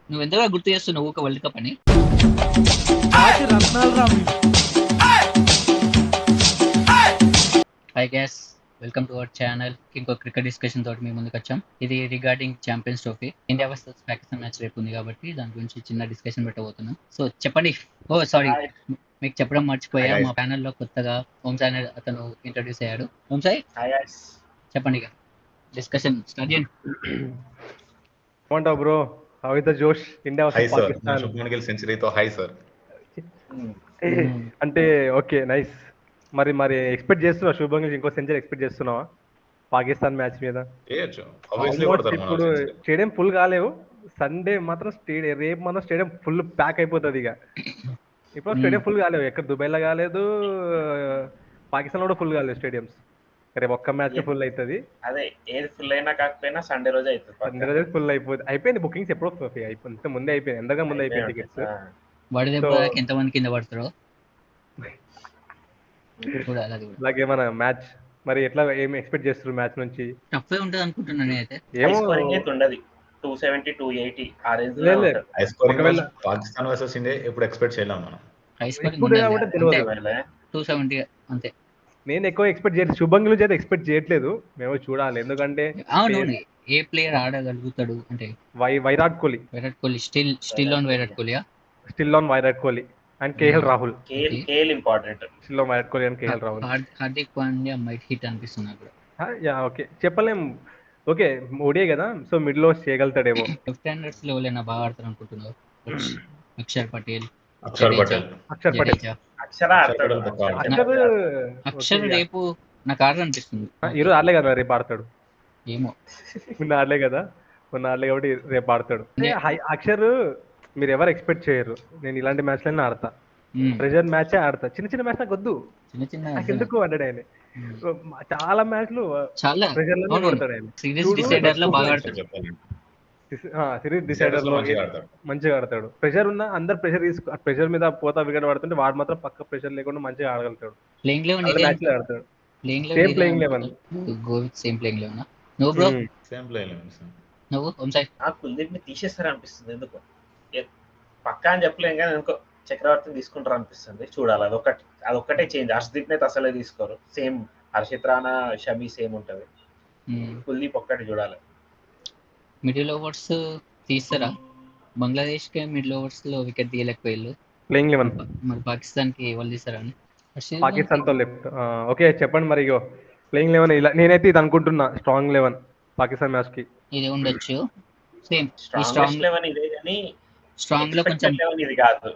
నువ్వు ఎంతగా గుర్తు చేస్తున్నావు ఊక వరల్డ్ కప్ అని. రాజు రత్నాలు Ramu. Hi guys, welcome to our channel. ఇంకో క్రికెట్ డిస్కషన్ తోటి మీ ముందుకు వచ్చాం. ఇది regarding champions trophy. India versus Pakistan match రేపు ఉంది కాబట్టి దాని గురించి చిన్న డిస్కషన్ పెట్టబోతున్నాం. సో చెప్పండి. ఓ సారీ, మీకు చెప్పడం మర్చిపోయా. Hi guys. మా ప్యానెల్ లో కొత్తగా ఓంసాయ్ అనే అతను ఇంట్రడ్యూస్ అయ్యాడు. Omsai hi guys. చెప్పండి ఇక డిస్కషన్ స్టార్ట్ చేయండి. ఏమంటావు బ్రో? హౌ ఇస్ ద జోష్ India high versus sir, Pakistan? Shubman Gill సెంచరీతో హై సార్. అంటే ఓకే నైస్. మరి ఎక్స్పెక్ట్ చేస్తున్నావా శుభం గిల్ ఇంకో సెంచరీ ఎక్స్పెక్ట్ చేస్తున్నావా పాకిస్తాన్ మ్యాచ్ మీద? చేయొచ్చు, ఆబ్వియస్లీ Almost కొడతారు ఇప్పుడు మన స్టేడియం ఫుల్ కాలేవు. సండే మాత్రం రేపు మాత్రం స్టేడియం ఫుల్ ప్యాక్ అయిపోతుంది ఇక. ఇప్పుడు స్టేడియం ఫుల్ కాలేవు, ఎక్కడ దుబాయ్లో కాలేదు, పాకిస్తాన్ కూడా ఫుల్ కాలేదు స్టేడియంస్. రేపు ఒక్క మ్యాచ్ ఫుల్ అవుతుంది. అదే ఏది ఫుల్ అయినా కాకపోయినా సండే రోజు అవుతుంది సండే రోజు ఫుల్ అయిపోయింది బుకింగ్స్ ఎప్పుడో అయిపోయింది, ముందే అయిపోయింది, ఎంతగా ముందే అయిపోయింది టికెట్స్. వాడి దెబ్బ So- దాకా ఎంతమంది కింద పడతారో చూడాలి. అది కూడా అలాగే మన మ్యాచ్ మరి ఎట్లా ఏం ఎక్స్పెక్ట్ చేస్తారు మ్యాచ్ నుంచి? టఫే ఉంటుంది అనుకుంటున్నాను నేనైతే. ఏమో స్కోరింగ్ అయితే ఉండదు. 270 280 ఆ రేంజ్ లేదు, లేదు. హై స్కోరింగ్ ఒకవేళ- పాకిస్తాన్ వర్సెస్ ఇండియా ఎప్పుడు ఎక్స్పెక్ట్ చేయలేం మనం. హై స్కోరింగ్ ఇప్పుడు కాబట్టి తెలియదు. 270 అంతే. నేను ఎక్కువ ఎక్స్పెక్ట్ చేయలేదు, శుభం గిల్ అయితే ఎక్స్పెక్ట్ చేయట్లేదు. మేము చూడాలి, ఎందుకంటే అవును, ఏ ప్లేయర్ ఆడగలుగుతాడు అంటే విరాట్ కోహ్లీ విరాట్ కోహ్లీ స్టిల్ ఆన్ విరాట్ కోహ్లీయా? Still on Virat Kohli and KL Rahul. KL important. Still on Virat Kohli and KL Rahul. Hardik Pandya might hit అనిపిస్తుంది నాకు. యా ఓకే, చెప్పలేం. ఓకే ఓడియే కదా, సో మిడిల్ ఓవర్స్ చేయగలుగుతాడేమో. లెఫ్ట్ హ్యాండర్స్ లో ఎవరైనా బాగా ఆడతారు అనుకుంటున్నారు? అక్షర్ పటేల్, అక్షర్ పటేల్, అక్షర్ పటేల్. జడేజా. అక్షర ఆడతాడు. అక్షర్ అక్షర్ రేపు నాకు ఆడర్ అనిపిస్తుంది. ఈరోజు ఆడలే కదా, రేపు ఆడతాడు. ఏమో మొన్న ఆడలే కదా, మొన్న ఆడలే కాబట్టి రేపు ఆడతాడు. అక్షర్ మీరు ఎవరు ఎక్స్పెక్ట్ చేయరు. నేను ఇలాంటి మ్యాచ్లన్నీ ఆడతా, ప్రెజర్ మ్యాచే ఆడతా. చిన్న చిన్న మ్యాచ్ నాకు వద్దు, చిన్న చిన్న నాకు ఎందుకు ఆడాడు ఆయన. చాలా మ్యాచ్లు చాలా ప్రెజర్ లోనే కొడతాడు ఆయన. సిరీస్ డిసైడర్ లో బాగా ఆడతాడు. చెప్పాలి. సిరీస్ డిసైడర్ లో మంచిగా ఆడతాడు. మంచిగా ఆడతాడు. ప్రెషర్ ఉన్న అందరు ప్రెషర్ ప్రెషర్ మీద పోతా వికెట్ పడుతుంటే వాడు మాత్రం పక్క ప్రెషర్ లేకుండా మంచిగా ఆడగలుగుతాడు. ప్లేయింగ్ లెవెన్ మ్యాచ్ లో ఆడతాడు. Playing Same playing 11. Go with same playing eleven. నువ్వు బ్రో, సేమ్ ప్లే లేదు. నువ్వు వంశాయ్? నాకు కుల్దీప్ ని తీసేస్తారు అనిపిస్తుంది. ఎందుకు పక్కా అని చెప్పలేం కానీ ఎందుకో చక్రవర్తిని తీసుకుంటారు అనిపిస్తుంది. చూడాలి, అదొక్కటే చేంజ్. హర్షదీప్ అయితే అసలే తీసుకోరు. సేమ్ హర్షిత్ రాణా, షమీ సేమ్ ఉంటది. కుల్దీప్ ఒక్కటి చూడాలి. మిడిల్ ఓవర్స్ తీస్తారా? బంగ్లాదేశ్ కి మిడిల్ ఓవర్స్ లో వికెట్ తీయలేకపోయారు. ప్లేయింగ్ 11 మరి పాకిస్తాన్ కి వాళ్ళు తీస్తారా అని? పాకిస్తాన్ తో లెఫ్ట్. ఓకే చెప్పండి మరి. ఇగో ప్లేయింగ్ 11 ఇలా నేనైతే ఇది అనుకుంటున్నా, స్ట్రాంగ్ 11 పాకిస్తాన్ మ్యాచ్ కి. ఇది ఉండొచ్చు. సేమ్ స్ట్రాంగ్ లెవెన్ ఇదే కానీ స్ట్రాంగ్ లో కొంచెం ఇది కాదు.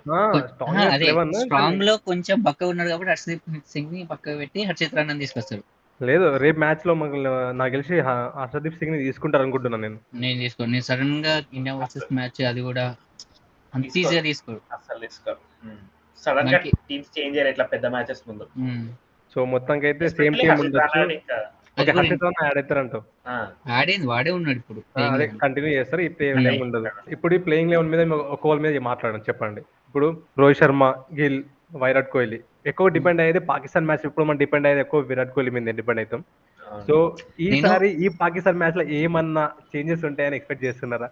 అదే స్ట్రాంగ్ లో కొంచెం పక్క ఉన్నాడు కాబట్టి హర్షదీప్ సింగ్ ని పక్క పెట్టి హర్షిత్ రాణా తీసుకొస్తారు. లేదు, రేపు మ్యాచ్ లో నాకు తెలిసి హర్షదీప్ సింగ్ ని తీసుకుంటారు అనుకుంటున్నాను నేను. నేను తీసుకోండి. నేను సడన్ గా ఇండియా వర్సెస్ మ్యాచ్ అది కూడా అంత ఈజీగా తీసుకోడు. అసలు తీసుకోరు. సడన్ గా టీమ్స్ చేంజ్ అయ్యారు ఇట్లా పెద్ద మ్యాచెస్ ముందు. సో మొత్తానికి అయితే సేమ్ టీమ్ ఉండొచ్చు. ఓకే, హర్షిత్ రాణా యాడ్ అవుతారంటావు. ఆడేది వాడే ఉన్నాడు ఇప్పుడు. అదే కంటిన్యూ చేస్తారు. ఈ ప్లేయింగ్ 11 ఉండదు. ఇప్పుడు ఈ ప్లేయింగ్ 11 మీద ఒక ఓవర్ మీద మాట్లాడండి, చెప్పండి. ఇప్పుడు రోహిత్ శర్మ, గిల్, విరాట్ కోహ్లీ ఎక్కువ డిపెండ్ అయ్యేది పాకిస్తాన్ మ్యాచ్. ఇప్పుడు మనం డిపెండ్ అయ్యేది ఎక్కువ విరాట్ కోహ్లీ మీద డిపెండ్ అవుతాం. సో ఈసారి ఈ పాకిస్తాన్ మ్యాచ్ లో ఏమన్నా చేంజెస్ ఉంటాయని ఎక్స్పెక్ట్ చేస్తున్నారా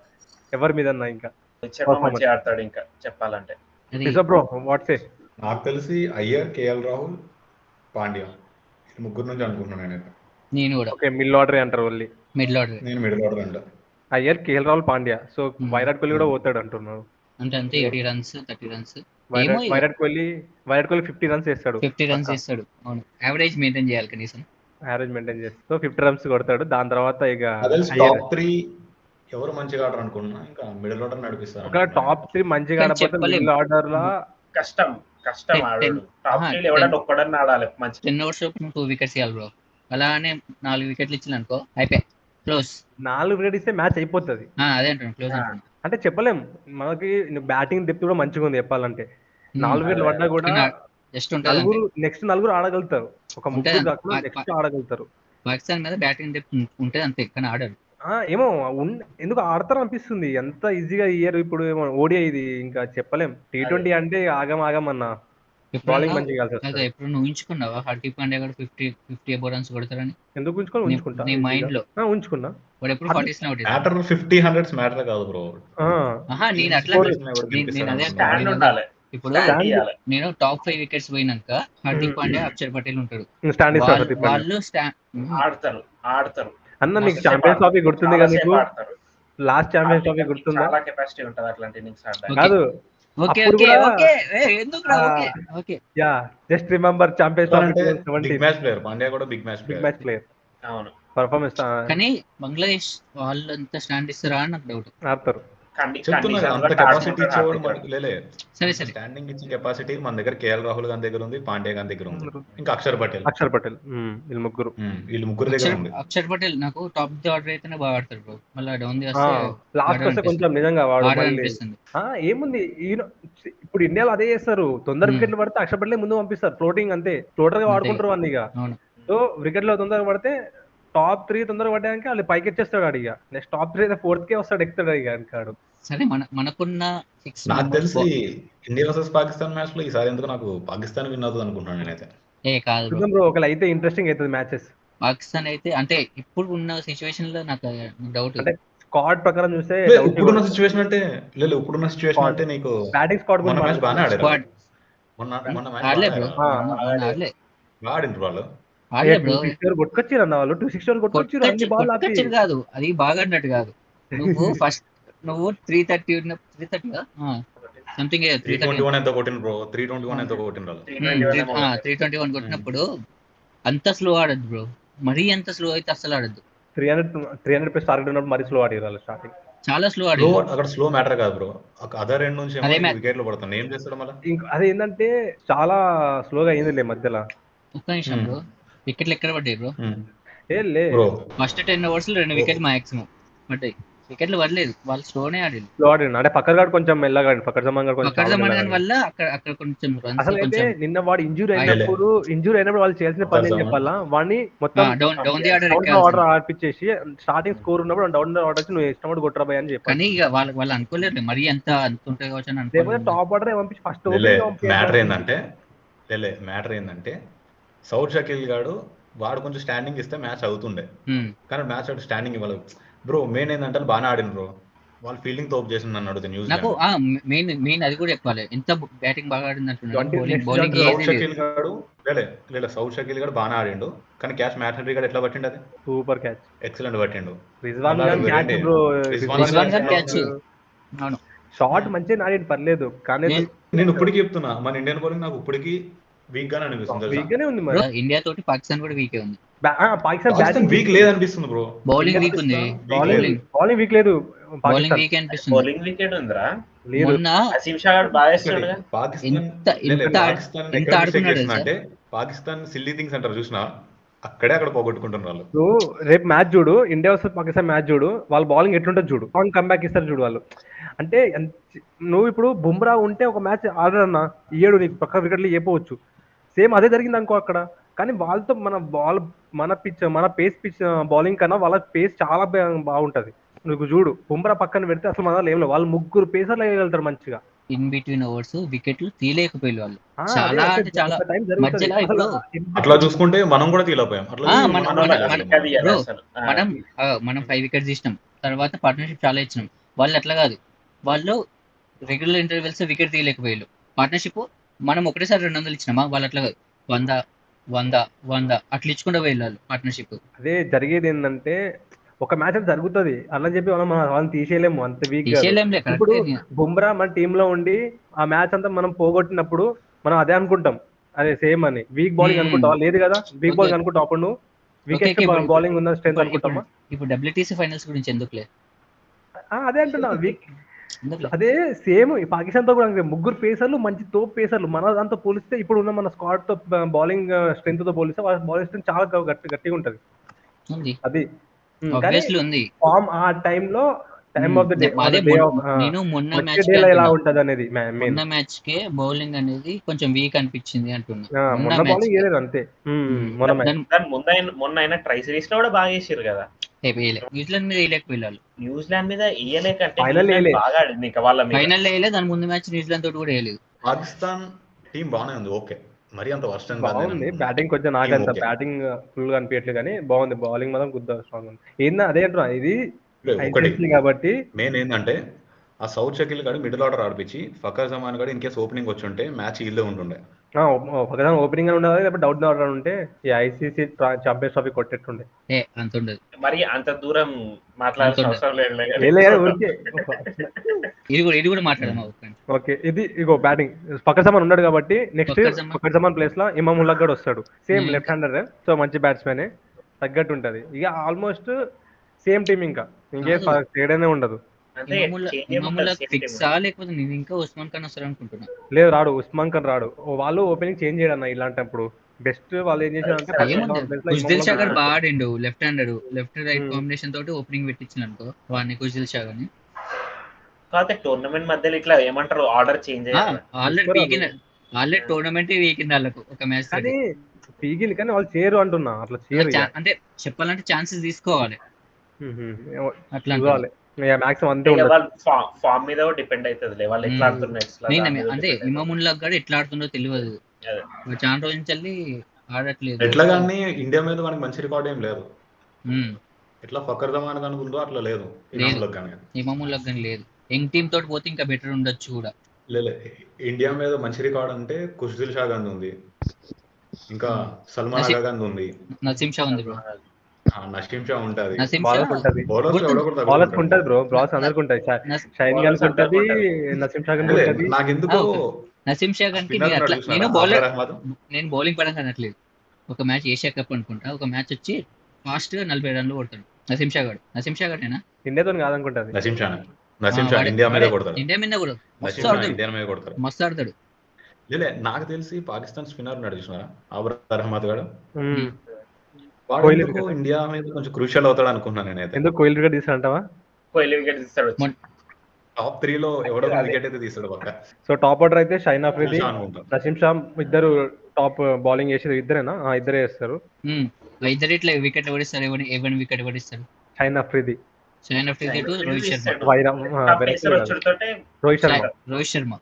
ఎవరి మీద? ఇంకా శర్మ మంచిగా ఆడతాడు. ఇంకా చెప్పాలంటే బ్రో వాట్సే? నాకు తెలిసి అయ్యర్, కేఎల్ రాహుల్, పాండ్యా ఈ ముగ్గురు నుంచి అనుకుంటున్నాను నేనైతే. నేను కూడా ఓకే, మిడిల్ ఆర్డర్ అంటారు ఓన్లీ. మిడిల్ ఆర్డర్ నేను మిడిల్ ఆర్డర్ అంట. అయ్యర్, కేఎల్ రాహుల్, పాండ్యా. సో విరాట్ కోహ్లీ కూడా పోతాడు అంటున్నారు. అంటే 80 runs 30 runs. Virat Kohli 50 runs చేస్తాడు. 50 రన్స్ చేస్తాడు. అవును, యావరేజ్ మెయింటైన్ చేయాలి కనీసం. యావరేజ్ మెయింటైన్ చేస్తాడు. సో 50 రన్స్ కొడతాడు. దాని తర్వాత ఇక టాప్ 3 ఎవరు మంచిగా ఆడరు అనుకున్నా, ఇంకా మిడిల్ ఆర్డర్ నడిపిస్తారు. ఒక టాప్ 3 మంచిగా ఆడకపోతే మిడిల్ ఆర్డర్ లా కష్టం ఆడాడు. టాప్ 3 ఎవడన్నా ఒక్కడన్నా ఆడాలి మంచి. 10 ఓవర్స్ 2 వికెట్స్ ఇవ్వాలి బ్రో. అలానే 4 వికెట్లు ఇచ్చిన అనుకో అయిపోయి క్లోజ్. 4 వికెట్ ఇస్తే మ్యాచ్ అయిపోతుంది. అదే అంటాను, క్లోజ్ అంటాను. అంటే చెప్పలేం, మనకి బ్యాటింగ్ డెప్త్ కూడా మంచిగా ఉంది చెప్పాలంటే. 4 వికెట్లు పడ్డా కూడా జస్ట్ ఉంటుంది. నెక్స్ట్ నలుగురు ఆడగలుగుతారు. ఒక ముగ్గురు కాకుండా నెక్స్ట్ ఆడగలుగుతారు. పాకిస్తాన్ మీద బ్యాటింగ్ డెప్త్ ఉంటుంది అంతే, కానీ ఆడరు. ఏమో ఎందుకు ఆడతారు అనిపిస్తుంది. ఎంత ఈజీగా ఇయ్యారు. ఇప్పుడు ఓడిఐ ఇది ఇంకా చెప్పలేం. T20 అంటే ఆగం అన్న. బౌలింగ్ ఎప్పుడన్నా మంచిగా కలిసి అదే వస్తుంది. ఎప్పుడు నువ్వు ఊహించుకున్నావా హార్దిక్ పాండ్యా కూడా 50 అబౌవ్ రన్స్ కొడతారని ఎందుకు ఉంచుకొని నీ ఉంచుకుంటా నీ ఈజీగా. మైండ్ లో ఉంచుకున్నా. వాడు ఎప్పుడు అది 40s కొట్టేస్తాడు. మ్యాటర్ 50 100s మ్యాటర్ కాదు బ్రో. ఆ, ఆహా నేను అట్లా score- నేను అదే స్టాండ్ నేను అదే ఉండాలి, ఇప్పుడు స్టాండ్ ఇవ్వాలి. నేను టాప్ 5 వికెట్స్ పోయినాక హార్దిక్ పాండ్యా అక్షర్ పటేల్ ఉంటాడు. స్టాండ్ ఇస్తారు వాళ్ళు హార్దిక్ పాండ్యా. వాళ్ళు ఆడతారు ఆడతారు అన్న నీకు మస్తు సేపు ఛాంపియన్స్ ట్రోఫీ గుర్తుంది కదా చాలాసేపు నీకు? ఆడతారు. లాస్ట్ ఛాంపియన్స్ ట్రోఫీ హార్దిక్ గుర్తుందా? చాలా కెపాసిటీ ఉంటది అట్లాంటి ఇన్నింగ్స్ ఆడడానికి. ఓకే. కాదు ఓకే అప్పుడు ఓకే కూడా ఓకే ఎందుకు okay okay ya just remember Champions Trophy అంటే 2017 బిగ్ మ్యాచ్ ప్లేయర్ పాండ్యా కూడా big match big player. Match player అవును, పర్ఫార్మెన్స్ కానీ బంగ్లాదేశ్ వాళ్ళంతా స్టాండ్ ఇస్తారా అని నాకు డౌట్. ఆడతారు. చెప్తున్నా కదా, అంత కండిషన్ కెపాసిటీ ఇచ్చేవాడు మనకి లేలే. సరే సరే స్టాండింగ్ ఇచ్చే కెపాసిటీ మన దగ్గర కేఎల్ రాహుల్ గారి దగ్గర ఉంది, పాండ్యా గారి దగ్గర ఉంది, ఇంకా అక్షర్ పటేల్. అక్షర్ పటేల్ వీళ్ళు ముగ్గురు. వీళ్ళు ముగ్గురు దగ్గర ఉంది. అక్షర్ పటేల్ నాకు టాప్ ది ఆర్డర్ అయితేనే బాగా ఆడతాడు బ్రో. మళ్ళీ డౌన్ ది వస్తే లాస్ట్ వస్తే కొంచెం నిజంగా వాడు ఆడ మళ్ళీ అనిపిస్తుంది. ఏముంది ఈయన ఇప్పుడు ఇండియాలో అదే చేస్తారు, తొందర వికెట్లు పడితే అక్షర్ పటేల్ ముందు పంపిస్తారు, ఫ్లోటింగ్ అంతే, ఫ్లోటర్ గా వాడుకుంటారు వాడిని ఇక. అవును సో వికెట్ లో తొందరగా పడితే టాప్ 3 తొందరగా పడ్డానికి వాళ్ళు పైకి వచ్చేస్తాడు వాడు ఇక. నెక్స్ట్ టాప్ 3 అయితే 4th కే వస్తాడు, ఎక్కుతాడు ఇక అంటాడు. సరే మనకున్న 6 నాకు తెలిసి ఇండియా వర్సెస్ పాకిస్తాన్ మ్యాచ్ లో ఈసారి ఎందుకు నాకు పాకిస్తాన్ విన్ అవుతుంది అనుకుంటున్నాను నేనైతే. కాదు బ్రో, చూద్దాం బ్రో, ఒకవేళ అయితే ఇంట్రెస్టింగ్ అవుతుంది మ్యాచెస్. పాకిస్తాన్ అయితే అంటే ఇప్పుడు ఉన్న సిచ్యువేషన్ లో నాకు డౌట్. అంటే స్క్వాడ్ ప్రకారం చూస్తే ఇప్పుడున్న సిచ్యువేషన్ అంటే లేదు, ఇప్పుడున్న సిచ్యువేషన్ అంటే నీకు బ్యాటింగ్ స్క్వాడ్ మొన్న మ్యాచ్ బాగానే ఆడారు. స్క్వాడ్ మొన్న మ్యాచ్ ఆడలే బ్రో, ఆడలే. ఆడిండ్రు వాళ్ళు. ఆడలే బ్రో, 260 కొట్టుకొచ్చారు అన్న వాళ్ళు, 260 కొట్టుకొచ్చారు అన్ని బాల్ ఆపి. కొట్టుకొచ్చింది కాదు, అది బాగా ఆడినట్టు కాదు. నువ్వు 330 ఉన్న 330 సంథింగ్ 321 ఎంత కొట్టిండ్రు బ్రో, 321 ఎంత కొట్టిండ్రు వాళ్ళు. 321 కొట్టినప్పుడు అంత స్లో ఆడద్దు బ్రో, మరీ అంత స్లో అయితే అసలు ఆడద్దు. 300 ప్లస్ టార్గెట్ ఉన్నప్పుడు మరీ స్లో ఆడారు స్టార్టింగ్. చాలా స్లో స్లో ఆడదు. అక్కడ స్లో మ్యాటర్ కాదు బ్రో, అదర్ ఎండ్ నుంచి అదే match. వికెట్లు పడుతుంది, ఏం చేస్తాడు మళ్ళీ. ఇంకా అదే ఏంటంటే చాలా స్లోగా అయిందిలే మధ్యలో. ఒక్క నిమిషం బ్రో, వికెట్లు ఎక్కడ పడ్డాయి బ్రో? లే బ్రో ఫస్ట్ 10 overs లో 2 వికెట్లు మాక్సిమం పడ్డాయి. వికెట్లు పడలేదు, వాళ్ళు స్లోనే ఆడింది. స్లో ఆడిండు అంటే పక్కన గాడు కొంచెం మెల్లగా పక్కన జమాన్ గాడు కొంచెం పక్కన చాలా జమాన్ మెల్లగా వల్ల అక్కడ కొంచెం runs అసలు అయితే కొంచెం నిన్న వాడు ఇంజూరీ అయినప్పుడు వాళ్ళు చేయాల్సిన పని ఏం చెప్పాలా, వాడిని మొత్తం down the order ఆర్డర్ ఆడిపించేసి స్టార్టింగ్ స్కోర్ ఉన్నప్పుడు డౌన్ ఆర్డర్ వచ్చి నువ్వు ఇష్టం కొట్టరా భయ్ అని చెప్పాలి. కానీ ఇక వాళ్ళు అనుకోలేరు మరీ అంత ఉంటుంది కావచ్చు అని లేకపోతే అనుకోలేదు. టాప్ ఆర్డర్ పంపించి ఫస్ట్ మ్యాటర్ ఏంటంటే సౌత్ షకీల్ గాడు వాడు కొంచెం స్టాండింగ్ ఇస్తే మ్యాచ్ అవుతుండే, కానీ మ్యాచ్ ఆడు స్టాండింగ్ ఇవ్వలేదు బ్రో. మెయిన్ ఏంటంటే బాగానే ఆడిన బ్రో, వాళ్ళు ఫీల్డింగ్ తోపు చేసింది నన్ను అడిగితే నాకు న్యూజిలాండ్. మెయిన్ అది కూడా చెప్పాలి, ఎంత బ్యాటింగ్ బాగా ఆడింది అంటున్నాడు. 20 బౌలింగ్ సౌత్ షకీల్ గాడు సౌత్ షకీల్ గాడు బాగానే ఆడిండు, కానీ క్యాచ్ మ్యాచ్ గాడు ఎట్లా పట్టిండు, అది సూపర్ క్యాచ్. ఎక్సలెంట్ పట్టిండు. Rizwan Khan catch bro, Rizwan Khan catch. అవును, షార్ట్ మంచిగా ఆడిండు పర్లేదు, కానీ నేను ఇప్పటికీ చెప్తున్నా మన ఇండియన్ బౌలింగ్ నాకు ఇప్పటికీ వీక్ గానే అనిపిస్తుంది. వీక్ గానే ఉంది మరి. ఇండియా తోటి పాకిస్తాన్ కూడా వీకే ఉంది. పాకిస్తాన్ పాకిస్తాన్ వీక్ లేదనిపిస్తుంది బ్రో. బౌలింగ్ వీక్ ఉంది, బౌలింగ్ వీక్ లేదు, బౌలింగ్ వీక్ అనిపిస్తుంది. బౌలింగ్ వికెట్ ఉందిరా, లేదు. మొన్న అసీం షా గారు బాగా వేస్తున్నాడు. అంటే పాకిస్తాన్ సిల్లీ థింగ్స్ అంటారు చూసినా, అక్కడ పోగొట్టుకుంటున్నారు వాళ్ళు. నువ్వు రేపు మ్యాచ్ చూడు, ఇండియా వర్సెస్ పాకిస్తాన్ మ్యాచ్ చూడు, వాళ్ళ బౌలింగ్ ఎట్లుంటుంది చూడు, స్ట్రాంగ్ కంబ్యాక్ ఇస్తారు చూడు వాళ్ళు. అంటే నువ్వు ఇప్పుడు బుమ్రా ఉంటే ఒక మ్యాచ్ ఆడరన్నా ఇయ్యడు, నీకు పక్క వికెట్లు చెప్పవచ్చు. సేమ్ అదే జరిగింది అనుకో అక్కడ. కానీ వాళ్ళతో మన పేస్ పిచ్ బౌలింగ్ కన్నా వాళ్ళ పేస్ చాలా బాగుంటది. నువ్వు చూడు బుమ్రా పక్కన పెడితే అసలు మన ఏం లేదు, వాళ్ళు ముగ్గురు పేసర్లు వేయగలుగుతారు మంచిగా. ఇన్ బిట్వీన్ ఓవర్స్ వికెట్లు తీయలేకపోయారు వాళ్ళు. చాలా అంటే చాలా మధ్యలో ఇప్పుడు అట్లా చూసుకుంటే మనం కూడా తీయలేకపోయాం. మనం 5 వికెట్స్ ఇచ్చినాం, తర్వాత పార్ట్నర్షిప్ చాలా ఇచ్చినాం. వాళ్ళు అట్లా కాదు, వాళ్ళు రెగ్యులర్ ఇంటర్వెల్స్ వికెట్ తీయలేకపోయారు. పార్ట్నర్షిప్ మనం ఒకటేసారి 200 ఇచ్చినామా, వాళ్ళు అట్లా కాదు 100 అట్లా ఇచ్చుకుంటూ పోయారు పార్ట్నర్షిప్. అదే జరిగేది ఏంటంటే ఒక మ్యాచ్ అంటే జరుగుతుంది అలా చెప్పి మనం వాళ్ళని తీసేయలేము, అంత వీక్. ఇప్పుడు బుమ్రా మన టీమ్ లో ఉండి ఆ మ్యాచ్ అంతా మనం పోగొట్టినప్పుడు మనం అదే అనుకుంటాం, అదే సేమ్ అని వీక్ బౌలింగ్ అనుకుంటావా? లేదు కదా, వీక్ బౌలింగ్ అనుకుంటాం. అప్పుడు నువ్వు వీకెస్ట్ బౌలింగ్ ఉన్న స్ట్రెంత్ అనుకుంటామా? ఇప్పుడు WTC ఫైనల్స్ గురించి ఎందుకులే, అదే అంటున్నా వీక్. అదే సేమ్ పాకిస్తాన్ తో కూడా ముగ్గురు పేసర్లు మంచి తోపు పేసర్లు. మన దాంతో పోలిస్తే ఇప్పుడు ఉన్న మన స్క్వాడ్ తో బౌలింగ్ స్ట్రెంత్ తో పోలిస్తే వాళ్ళ బౌలింగ్ స్ట్రెంత్ చాలా గట్టిగా ఉంటది. అది ఫామ్ ఆ టైంలో టైమ్ ఆఫ్ ద డే నేను మొన్న మ్యాచ్ కే బౌలింగ్ అనేది కొంచెం వీక్ అనిపించింది అంటున్నా. అంతే. మొన్న అయినా ట్రై సిరీస్ లో కూడా బాగా చేసారు కదా. న్యూజిలాండ్ మీద వేయలేకపోయారు. న్యూజిలాండ్ మీద వేయలేకంటే ఫైనల్ బాగా ఆడింది. ఇంకా వాళ్ళ ఫైనల్ వేయలేదు, దాని ముందు మ్యాచ్ న్యూజిలాండ్ తోటి కూడా వేయలేదు. పాకిస్తాన్ టీం బాగానే ఉంది, ఓకే. మరి అంత వర్స్ట్ అని కాదు నేను బాగుంది. అనుకున్నా. బ్యాటింగ్ కొంచెం నాకు టీం అంత ఓకే. బ్యాటింగ్ ఫుల్ గా అనిపించట్లేదు కానీ బాగుంది. బౌలింగ్ మాత్రం గుద్ద స్ట్రాంగ్ ఉంది. ఏందా అదే అంటున్నా, ఇది ఒకటి ఐసీసీ కాబట్టి మెయిన్ ఏంటంటే ఆ సౌత్ షకిల్ గాడు మిడిల్ ఆర్డర్ ఆడిపించి ఫకర్ జమాన్ గాడు ఇన్ కేస్ ఓపెనింగ్ వచ్చి ఉంటే మ్యాచ్ ఇల్లే ఉంటుండే. ఒకదాని ఓపెనింగ్ ఉండాలి, లేకపోతే డౌట్ ఆర్డర్ ఉంటే ఈ ఐసీసీ ఛాంపియన్స్ ట్రోఫీ కొట్టేట్టుండే. అంత ఉండదు. మరి అంత దూరం మాట్లాడాల్సిన అంత అవసరం లేదు ఊరికే ఇది కూడా మాట్లాడమా ఓకే. ఇది ఇగో బ్యాటింగ్ ఫకర్ జమాన్ ఉన్నాడు కాబట్టి నెక్స్ట్ ఫకర్ జమాన్. ఫకర్ జమాన్ ప్లేస్ లో ఇమామ్ ఉల్లాహ్ కూడా వస్తాడు. Same Hmm. Left hander, so మంచి బ్యాట్స్మెన్ తగ్గట్టు ఉంటది. ఇక ఆల్మోస్ట్ సేమ్ టీం, ఇంకా ఇంకే కాదు. తేడానే ఉండదు. అంటే ఫిక్సా లేకపోతే నేను ఇంకా ఉస్మాన్ ఖాన్ వస్తారు అనుకుంటున్నా. లేదు, రాడు, ఉస్మాన్ ఖాన్ రాడు. వాళ్ళు ఓపెనింగ్ చేంజ్ చేయడన్న ఇలాంటప్పుడు. బెస్ట్ వాళ్ళు ఏం చేశారంటే ఫకర్ ఏముంది జమాన్ place లో ఇమామ్ కుజ్దిల్ షా ఉల్లాహ్ గారు బాగా ఆడిండు, left hander left right Hmm. Combination తోటి ఓపెనింగ్ పెట్టించిన అనుకో వాడిని కుజ్దిల్ షా గాని. కాకపోతే టోర్నమెంట్ మధ్యలో ఇట్లా ఏమంటారు ఆర్డర్ చేంజ్ చేయాలి. ఆల్రెడీ టోర్నమెంట్ వీకింది వాళ్ళకు ఒక మ్యాచ్. కానీ పీగిల్ కానీ వాళ్ళు చేయరు అంటున్నా, అట్లా చేయరు. అంటే చెప్పాలంటే ఛాన్సెస్ తీసుకోవాలి అట్లా చూడాలి. మాక్సిమం అంతే ఇక ఉండదు. వాళ్ళు ఫామ్ మీద డిపెండ్ అవుతుంది వాళ్ళు ఎట్లా ఆడుతున్నారు అంటే ఇమాముల్లా కూడా ఎట్లా ఆడుతుందో తెలియదు. అదే. చాలా రోజు నుంచి ఆడట్లేదు. ఎట్లా కానీ ఇండియా మీద మనకి మంచి రికార్డ్ ఏం లేదు. ఉమ్. ఎట్లా ఫకర్ జమాన్ అనుకుందో అట్లా లేదు ఇమాములకు కానీ. ఇమాముల్లా కానీ లేదు. యంగ్ టీమ్ తోటి పోతే ఇంకా బెటర్ ఉండొచ్చు కూడా. లేదు, ఇండియా మీద మంచి రికార్డ్ అంటే కుష్దిల్ షా గాంధీ ఉంది, ఇంకా సల్మాన్ అగా గాంధీ ఉంది, నసీం షా ఉంది బ్రో. నసీం షా ఉంటది, నసీం షా బాలర్స్ ఉంటది, బౌలర్స్ గుర్తు- ఎవడో ఒకడు బాలర్స్ తగులుతుంటాడు. ఉంటది బ్రో, బాలర్స్ అందరికి ఉంటది. షైన్ గన్స్ ఉంటది, నసీం షా గన్ అదే, ఉంటది. నాకెందుకు నసీం షా గానికి స్పిన్నర్ అట్లా ఉన్నాడు నేను చూసినారా, బౌలర్, అబ్దుల్ అహ్మద్. నేను బౌలింగ్ పరంగా అనట్లేదు. ఒక మ్యాచ్ ఏషియా కప్ అనుకుంటా, ఒక మ్యాచ్ వచ్చి ఫాస్ట్ గా 40 రన్లు కొడతాడు నసీం షా గాడేనా? ఇండియాతో కాదనుకుంటది. నసీం షా ఇండియా మీద కొడతాడు. ఇండియా మీద కూడా నసీం మస్తు షా ఆడతాడు, ఇండియా మీద కొడతాడు. మస్తు ఆడతాడు. లేలే, నాకు తెలిసి పాకిస్తాన్ స్పిన్నర్ ఉన్నాడు చూసినారా, అబ్దుల్ అహ్మద్ గాడు. మ్మ్. వాడు కోహ్లీ ఎందుకు ఇండియా మీద కొంచెం క్రూషియల్ అవుతాడు అనుకున్నాను నేనైతే. ఎందుకు కోహ్లీ వికెట్ తీసాడంటావా? కోహ్లీ వికెట్ తీస్తాడు వచ్చి. టాప్ 3 లో ఎవడో వికెట్ అయితే తీస్తాడు పక్క. సో టాప్ ఆర్డర్ అయితే షైన్ అఫ్రిది, షా అనుకుంటా. నసీం షా ఇద్దరు టాప్ బౌలింగ్ చేసేది ఇద్దరేనా? ఇద్దరే చేస్తారు. ఇద్దరు ఇట్లా వికెట్ పడిస్తారు, ఎవరి వికెట్ పడిస్తారు. షైన్ అఫ్రిది, షైన్ అఫ్రిది టు రోహిత్ శర్మ. రోహిత్ శర్మ రోహిత్ శర్మ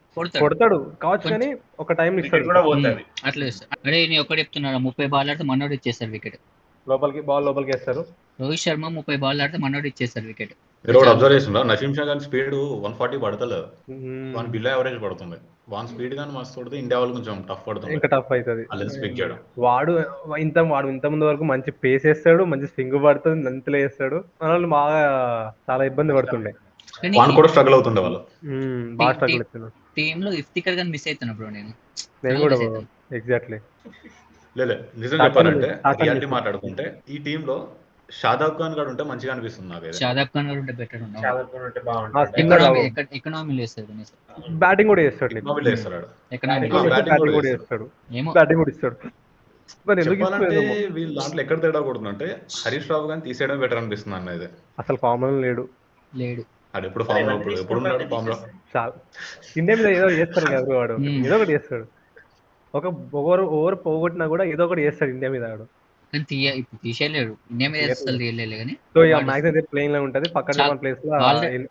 కొడతాడు కావచ్చు కానీ ఒక టైం వికెట్ ఇస్తాడు. కూడా పోతుంది. అట్లా చేస్తారు. అరే నేను ఒకటి చెప్తున్నాడు, 30 బాల్ ఆడితే మనోడు ఇచ్చేస్తారు వికెట్. లోపలికి లోపలికి వేస్తారు. రోహిత్ శర్మ 30 బాల్ ఆడితే మనోడు ఇచ్చేస్తారు వికెట్. మీరు ఒకటి అబ్జర్వ్ చేస్తుందా, నసీం షా గాని స్పీడ్ 140 పడతలేదు, మ్మ్. వన్ బిలో యావరేజ్ పడుతుంది. వన్ స్పీడ్ గాని మస్తు కొడితే ఇండియా వాళ్ళు కొంచెం టఫ్ పడుతుంది ఇంకా టఫ్ అవుతుంది. లెన్స్ పిక్ చేయడం. వాడు ఇంత ముందు వరకు మంచి పేస్ వేస్తాడు, మంచి స్వింగ్ పడుతుంది, నంతులు వేస్తాడు. మనల్ని బాగా చాలా ఇబ్బంది పడుతుండే. వాన్ కూడా స్ట్రగుల్ అవుతుండే వాళ్ళు. బాగా స్ట్రగుల్ అవుతున్నాడు. టీమ్ లో ఇఫ్తికర్ గాని మిస్ అవుతున్నా బ్రో నేను కూడా miss అవుతాను. ఎగ్జాక్ట్లీ. లేదు, నిజం చెప్పాలంటే రియాలిటీ మాట్లాడుకుంటే ఈ టీమ్ లో షాదాబ్ ఖాన్ గారు ఉంటే మంచిగా అనిపిస్తుంది నాకు. షాదాబ్ ఖాన్ గారు ఉంటే బెటర్ చదువుకుంటే బాగుంటుంది. ఎకనామీ లేస్తారు బ్యాటింగ్ కూడా చేస్తాడు. ఎకనామీలో వేస్తాడు. ఎకనామీ batting కూడా చేస్తాడు. ఏమో బ్యాటింగ్ కూడా ఇస్తాడు. మరి ఎందుకు చెప్పాలంటే ఇస్తున్నాడేమో. వీళ్ళు దాంట్లో ఎక్కడ తేడా కొడుతుందంటే హరీష్ రావు గాని తీసేయడం బెటర్ అనిపిస్తుంది అన్న ఇది. అసలు ఫామ్ లేడు. లేడు. అది ఎప్పుడు ఫామ్ లో ఎప్పుడు ఉన్నాడు ఫామ్ లో. చాలా ఇండియా మీద ఏదో చేస్తాడు కదా వాడు, ఏదో ఒకటి చేస్తాడు. ఒక ఓవర్ పోగొట్టినా కూడా ఏదో ఒకటి చేస్తాడు ఇండియా మీద వాడు. కానీ ఇప్పుడు తీసేయలేడు, ఇండియా మీద అసలు తీయలేదు. కానీ సో ఇక మ్యాక్స్ అయితే ప్లేయింగ్ లో ఉంటది, పక్కన ప్లేస్ లో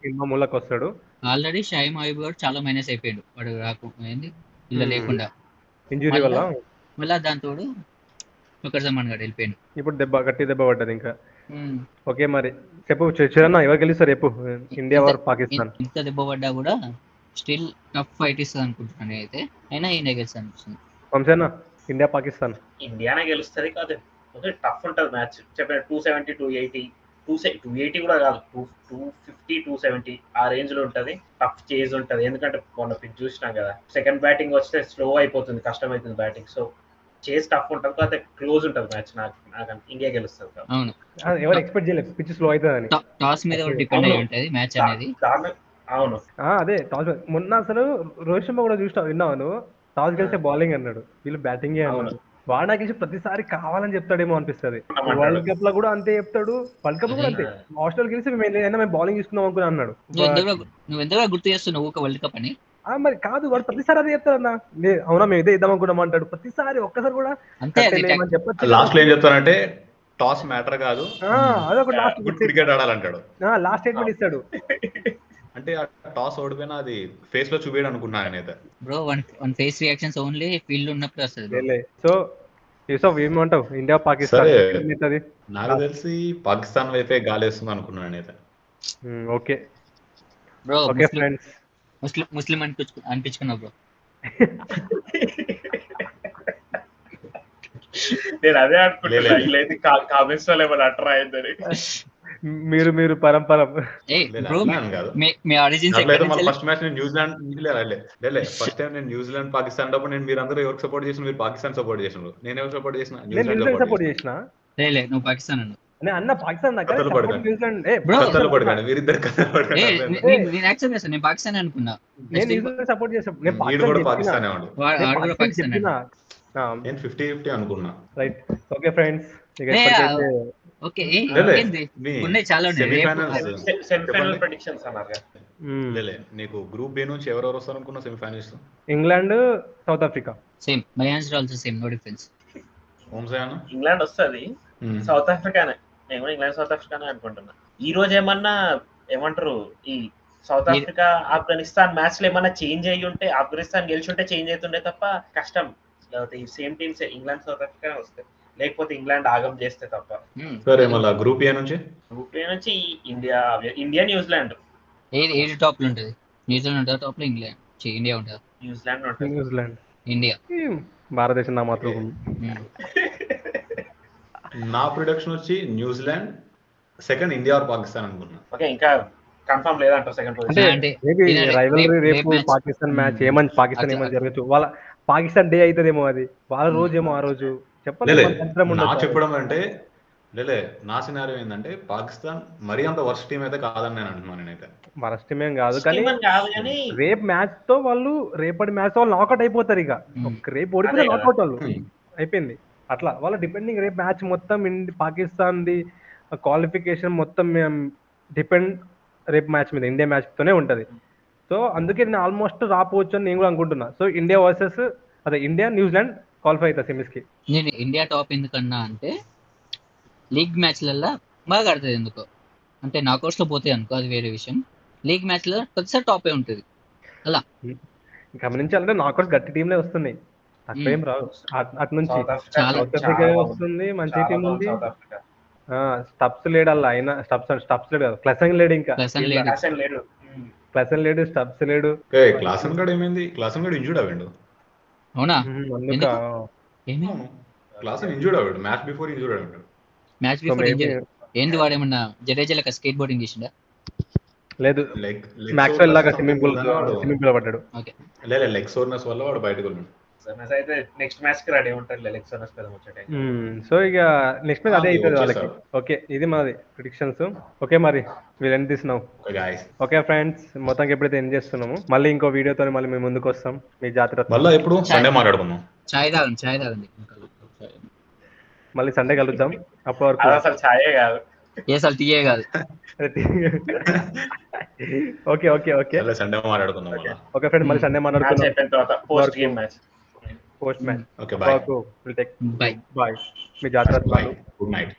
ఇల్మా ముల్లాకి వస్తాడు. ఆల్రెడీ షాయిమ్ అయూబ్ గారు చాలా మైనస్ అయిపోయాడు, వాడు రాకుండా ఇలా లేకుండా ఇంజురీ వల్ల. మళ్ళీ దాంతో ఫకర్ జమాన్ గారు వెళ్ళిపోయాడు. ఇప్పుడు గట్టి దెబ్బ పడ్డది ఇంకా. ఓకే మరి చెప్పు చిరన్న, ఎవరు గెలుస్తారు చెప్పు, ఇండియా వారు పాకిస్తాన్? ఇంత దెబ్బ పడ్డా కూడా స్టిల్ టఫ్ ఫైట్ ఇస్తుంది అనుకుంటున్నాను అయితే, అయినా ఇండియా గెలుస్తుంది అనిపిస్తుంది. వంశేనా, ఇండియా పాకిస్తాన్? ఇండియానే గెలుస్తుంది. కాదు టఫ్ ఉంటుంది మ్యాచ్. చెప్పిన 270, 280, 280 కూడా కాదు, 250, 270 ఆ రేంజ్ లో ఉంటది. టఫ్ చేజ్ ఉంటది, ఎందుకంటే మొన్న పిచ్ చూసినాం కదా, సెకండ్ బ్యాటింగ్ వస్తే స్లో అయిపోతుంది, కష్టం అవుతుంది బ్యాటింగ్. సో చేజ్ టఫ్ ఉంటుంది, కాకపోతే క్లోజ్ ఉంటుంది మ్యాచ్. నాకు ఇండియా గెలుస్తుంది. అవును, ఎవరు ఎక్స్పెక్ట్ చేయలేదు పిచ్ స్లో అవుతుందని. టాస్ మీద డిపెండ్ అయి ఉంటది మ్యాచ్ అనేది. అవును, అదే టాస్. మొన్న అసలు రోహిత్ శర్మ కూడా విన్నావు నువ్వు, టాస్ గెలిస్తే బౌలింగ్ అన్నాడు, వీళ్ళు బ్యాటింగ్ అన్నాడు. వాడు నాకు ప్రతిసారి కావాలని చెప్తాడేమో అనిపిస్తుంది. వరల్డ్ కప్ లో కూడా అంతే చెప్తాడు, వరల్డ్ కప్ కూడా అంతే. ఆస్ట్రేలియా గెలిస్తే మేము బౌలింగ్ తీసుకుందాం అనుకుని అన్నాడు. నువ్వు ఎందుకు గుర్తు చేస్తున్నావు వరల్డ్ కప్ అని? మరి కాదు, వాడు ప్రతిసారి అదే చెప్తాడన్నా. అవునా మేము ఇదే ఇద్దాం అనుకున్నాం అంటాడు ప్రతిసారి. ఒక్కసారి కూడా చెప్పచ్చు. లాస్ట్ లో ఏం చెప్తానంటే టాస్ మ్యాటర్ కాదు, అదొక లాస్ట్ క్రికెట్ ఆడాలంటాడు. లాస్ట్ స్టేట్మెంట్ ఇస్తాడు. అంటే ఆ టాస్ ఓడిపోయినా అది ఫేస్ లో చూపించడం అనుకున్నాను నేనైతే. Bro one face reactions only field ఉన్నప్పుడు వస్తుంది బ్రో. సో యూసఫ్ ఏమంటావు ఇండియా పాకిస్తాన్ సరే. ఏమవుతుంది? నాకు తెలిసి పాకిస్తాన్ వైపే గాలేస్తుంది అనుకున్నాను నేనైతే. ఓకే బ్రో ఓకే ఫ్రెండ్స్, ముస్లిం అనిపించుకున్నావు బ్రో. నేను అదే అనుకుంటున్నా, వీళ్ళైతే కామెంట్స్ లో ఏమైనా అట్రా అయిందని. మీరు పరంపరం బ్రో మీ ఆరిజిన్స్ అట్లయితే మళ్ళీ ఫస్ట్ మ్యాచ్ నేను న్యూజిలాండ్ ఫస్ట్ టైం నేను న్యూజిలాండ్ పాకిస్తాన్ అప్పుడు నేను మీరందరూ ఎవరికి సపోర్ట్ చేసిన? మీరు పాకిస్తాన్ సపోర్ట్ చేసినారు. నేను ఎవరు సపోర్ట్ చేసిన? న్యూజిలాండ్ సపోర్ట్ చేసిన. నువ్వు పాకిస్తాన్ అన్న. అన్న పాకిస్తాన్ కథలు పడకండి మీరిద్దరు కథలు పడకండి. నేను యాక్సెప్ట్ చేస్తాను, నేను పాకిస్తాన్ అనుకున్నా. నేను న్యూజిలాండ్ సపోర్ట్ చేసాను. వీడు కూడా పాకిస్తానే వాడు. వాడు కూడా పాకిస్తాన్ నేను 50-50 అనుకున్నా. రైట్ ఓకే ఫ్రెండ్స్, ఓకే మీ చాలా సెమీఫైనల్ ప్రెడిక్షన్స్ అన్నారు కదా. నీకు గ్రూప్ బి నుంచి ఎవరెవరు వస్తారు అనుకున్నా semifinals? England, South Africa. Same my answer also same, no difference. England వస్తుంది, సౌత్ ఆఫ్రికానే. నేను ఇంగ్లాండ్ సౌత్ ఆఫ్రికానే అనుకుంటున్నా. ఈ రోజు ఏమన్నా ఏమంటారు, ఈ సౌత్ ఆఫ్రికా ఆఫ్ఘనిస్తాన్ మ్యాచ్ లో ఏమన్నా చేంజ్ అయ్యి ఉంటే, ఆఫ్ఘనిస్తాన్ గెలిచి ఉంటే చేంజ్ అవుతుండే తప్ప కష్టం. లేకపోతే ఈ same teams England South Africa వస్తాయి, లేకపోతే ఇంగ్లాండ్ ఆగం చేస్తే తప్ప. సరే మళ్ళీ గ్రూప్ ఏ నుంచి ఇండియా న్యూజిలాండ్ ఏది టాప్ లో ఉంటది? న్యూజిలాండ్ ఉంటుంది టాప్ లో, ఇండియా ఉంటుంది. న్యూజిలాండ్ ఇండియా భారతదేశం నా మాతృభూమి. నా ప్రొడక్షన్ వచ్చి New Zealand, second India or Pakistan అనుకున్నా. ఓకే, ఇంకా కన్ఫర్మ్ లేదంటారు సెకండ్ పొజిషన్. రైవల్రీ రేపు పాకిస్తాన్ మ్యాచ్ పాకిస్తాన్ ఏమని జరగచ్చు, వాళ్ళ పాకిస్తాన్ డే అవుతుందేమో, అది వాళ్ళ రోజేమో ఆ రోజు చెప్పలేదు. చెప్పడం అంటే నా సినారియో ఏంటంటే పాకిస్తాన్ మరీ అంత వర్స్ట్ టీం అయితే కాదని నేను అంటున్నాను. నేనైతే వర్స్ట్ టీం ఏం కాదు, కానీ రేపు మ్యాచ్ తో వాళ్ళు, రేపటి మ్యాచ్ తో వాళ్ళు నాకౌట్ అయిపోతారు. ఇక రేపు ఓడిపోతే నాకౌట్ వాళ్ళు అయిపోయింది. అట్లా వాళ్ళ డిపెండింగ్ రేపు మ్యాచ్ మొత్తం పాకిస్తాన్ ది క్వాలిఫికేషన్ మొత్తం డిపెండ్ రేపు మ్యాచ్ మీద, ఇండియా మ్యాచ్ తోనే ఉంటది. సో అందుకే నేను ఆల్మోస్ట్ రాపోవచ్చు అని నేను కూడా అనుకుంటున్నా. So India versus India New Zealand qualify అవుతా సెమీస్ కి. నేను ఇండియా టాప్ ఎందుకన్నా అంటే లీగ్ మ్యాచ్లల్లో బాగా ఆడుతుంది. ఎందుకో అంటే నాకౌట్స్ లో పోతే అనుకో అది వేరే విషయం. లీగ్ మ్యాచ్ లో ప్రతిసారి టాపే ఉంటుంది. అలా గమనించాలంటే నాకౌట్స్ గట్టి టీంలే వస్తున్నాయి, అట్లేం రావు. అటు నుంచి సౌత్ ఆఫ్రికా వస్తుంది, మంచి టీం ఉంది. స్టబ్స్ లేడల్లా, అయినా స్టబ్స్ లేడు కదా, క్లసన్ లేడు, ఇంకా క్లసన్ లేడు, స్టబ్స్ లేడు. క్లాసన్ గడ్ ఏమైంది? క్లాసన్ గడ్ ఇంజూర్డ్ అవ్వండు. అవునా? క్లాసన్ ఇంజూర్డ్ అవ్వడు, మ్యాచ్ బిఫోర్ ఇంజూర్డ్ అవ్వడు. మ్యాచ్ బిఫోర్ ఇంజూర్డ్ ఏంది? వాడేమన్నా జడేజాలక స్కేట్ బోర్డింగ్ చేసిండా? లేదు, మ్యాక్స్వెల్ లాగా స్విమ్మింగ్ పూల్ పడ్డాడు. లెగ్ సోర్నెస్ వల్ల వాడు బయటకు వెళ్ళాడు. నెక్స్ట్ మ్యాచ్ కి రెడీ ఉంటాడు. సో ఇక నెక్స్ట్ మ్యాచ్ అదే అవుతుంది వాళ్ళకి. ఓకే, ఇది మాది ప్రిడిక్షన్స్. ఓకే, మరి వీళ్ళు ఎండ్ తీస్తున్నాం. ఓకే ఫ్రెండ్స్, మొత్తానికి ఎప్పుడైతే ఎండ్ చేస్తున్నాము, మళ్ళీ ఇంకో వీడియోతో మళ్ళీ మేము ముందుకు వస్తాం. మీ జాతర ఎప్పుడు సండే మాట్లాడుకుందాం. చాయ్ తాగండి మళ్ళీ సండే కలుద్దాం. అప్పటి వరకు అసలు ఛాయే కాదు, అసలు టీయే కాదు. ఓకే ఓకే ఓకే సండే మాట్లాడుకుందాం. ఓకే ఫ్రెండ్, మళ్ళీ సండే మాట్లాడుకుందాం. Post match. Okay, bye. మీ జాతర. Good night.